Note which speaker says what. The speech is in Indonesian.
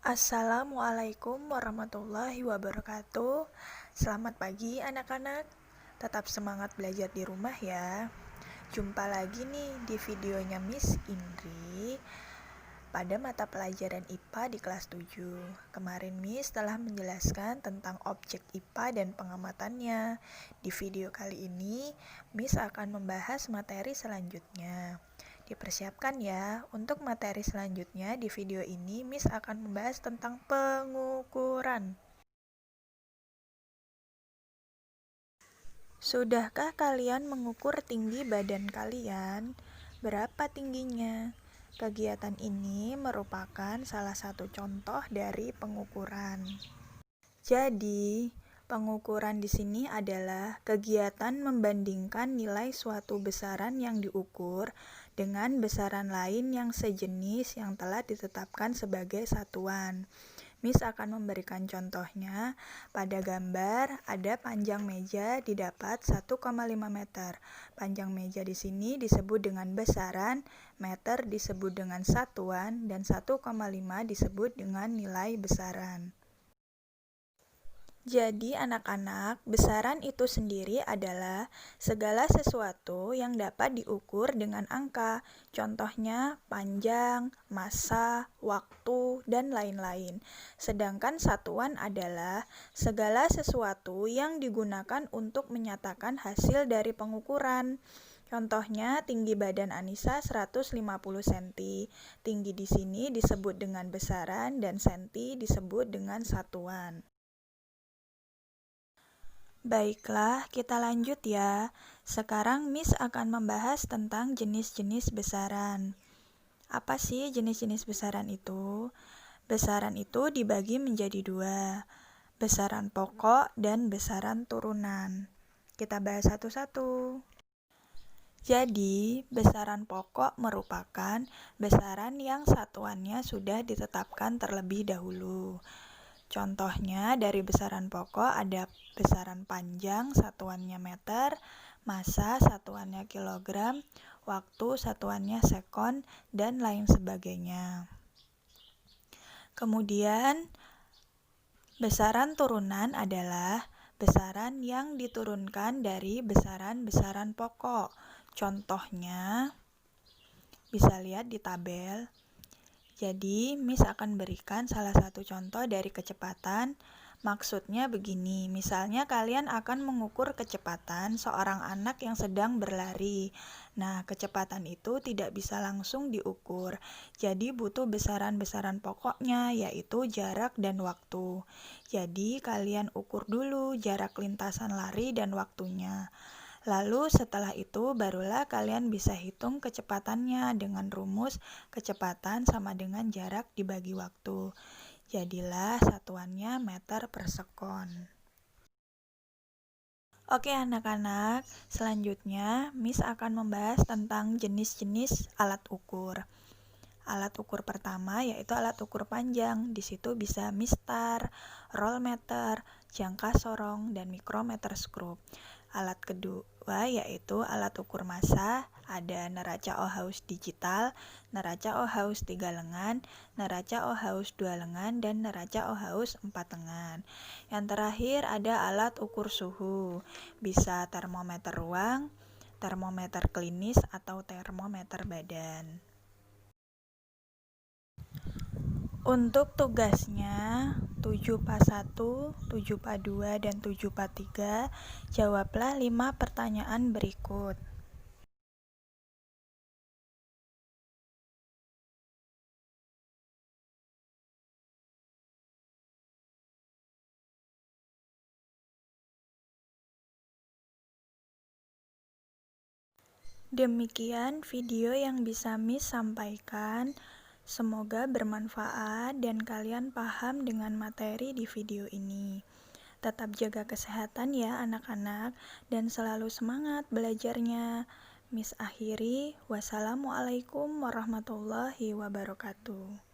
Speaker 1: Assalamualaikum warahmatullahi wabarakatuh. Selamat pagi anak-anak. Tetap semangat belajar di rumah ya. Jumpa lagi nih di videonya Miss Indri pada mata pelajaran IPA di kelas 7. Kemarin Miss telah menjelaskan tentang objek IPA dan pengamatannya. Di video kali ini Miss akan membahas materi selanjutnya. Dipersiapkan ya, untuk materi selanjutnya di video ini Miss akan membahas tentang pengukuran. Sudahkah kalian mengukur tinggi badan kalian? Berapa tingginya? Kegiatan ini merupakan salah satu contoh dari pengukuran. Jadi, pengukuran di sini adalah kegiatan membandingkan nilai suatu besaran yang diukur dengan besaran lain yang sejenis yang telah ditetapkan sebagai satuan. Miss akan memberikan contohnya. Pada gambar ada panjang meja didapat 1,5 meter. Panjang meja di sini disebut dengan besaran, meter disebut dengan satuan, dan 1,5 disebut dengan nilai besaran. Jadi anak-anak, besaran itu sendiri adalah segala sesuatu yang dapat diukur dengan angka. Contohnya panjang, massa, waktu, dan lain-lain. Sedangkan satuan adalah segala sesuatu yang digunakan untuk menyatakan hasil dari pengukuran. Contohnya tinggi badan Anissa 150 cm. Tinggi di sini disebut dengan besaran dan senti disebut dengan satuan. Baiklah, kita lanjut ya. Sekarang Miss akan membahas tentang jenis-jenis besaran. Apa sih jenis-jenis besaran itu? Besaran itu dibagi menjadi dua, besaran pokok dan besaran turunan. Kita bahas satu-satu. Jadi, besaran pokok merupakan besaran yang satuannya sudah ditetapkan terlebih dahulu. Contohnya dari besaran pokok ada besaran panjang satuannya meter, massa satuannya kilogram, waktu satuannya sekon, dan lain sebagainya. Kemudian besaran turunan adalah besaran yang diturunkan dari besaran-besaran pokok. Contohnya bisa lihat di tabel. Jadi, Miss akan berikan salah satu contoh dari kecepatan. Maksudnya begini, misalnya kalian akan mengukur kecepatan seorang anak yang sedang berlari. Nah, kecepatan itu tidak bisa langsung diukur. Jadi, butuh besaran-besaran pokoknya, yaitu jarak dan waktu. Jadi, kalian ukur dulu jarak lintasan lari dan waktunya. Lalu setelah itu barulah kalian bisa hitung kecepatannya dengan rumus kecepatan sama dengan jarak dibagi waktu. Jadilah satuannya meter per sekon. Oke anak-anak, selanjutnya Miss akan membahas tentang jenis-jenis alat ukur. Alat ukur pertama yaitu alat ukur panjang. Di situ bisa mistar, rollmeter, jangka sorong, dan mikrometer skrup. Alat kedua yaitu alat ukur massa, ada neraca Ohaus digital, neraca Ohaus 3 lengan, neraca Ohaus 2 lengan, dan neraca Ohaus 4 lengan. Yang terakhir ada alat ukur suhu, bisa termometer ruang, termometer klinis, atau termometer badan. Untuk tugasnya 7PA1, 7PA2, dan 7PA3, jawablah 5 pertanyaan berikut. Demikian video yang bisa Miss sampaikan. Semoga bermanfaat dan kalian paham dengan materi di video ini. Tetap jaga kesehatan ya anak-anak dan selalu semangat belajarnya. Miss akhiri, wassalamualaikum warahmatullahi wabarakatuh.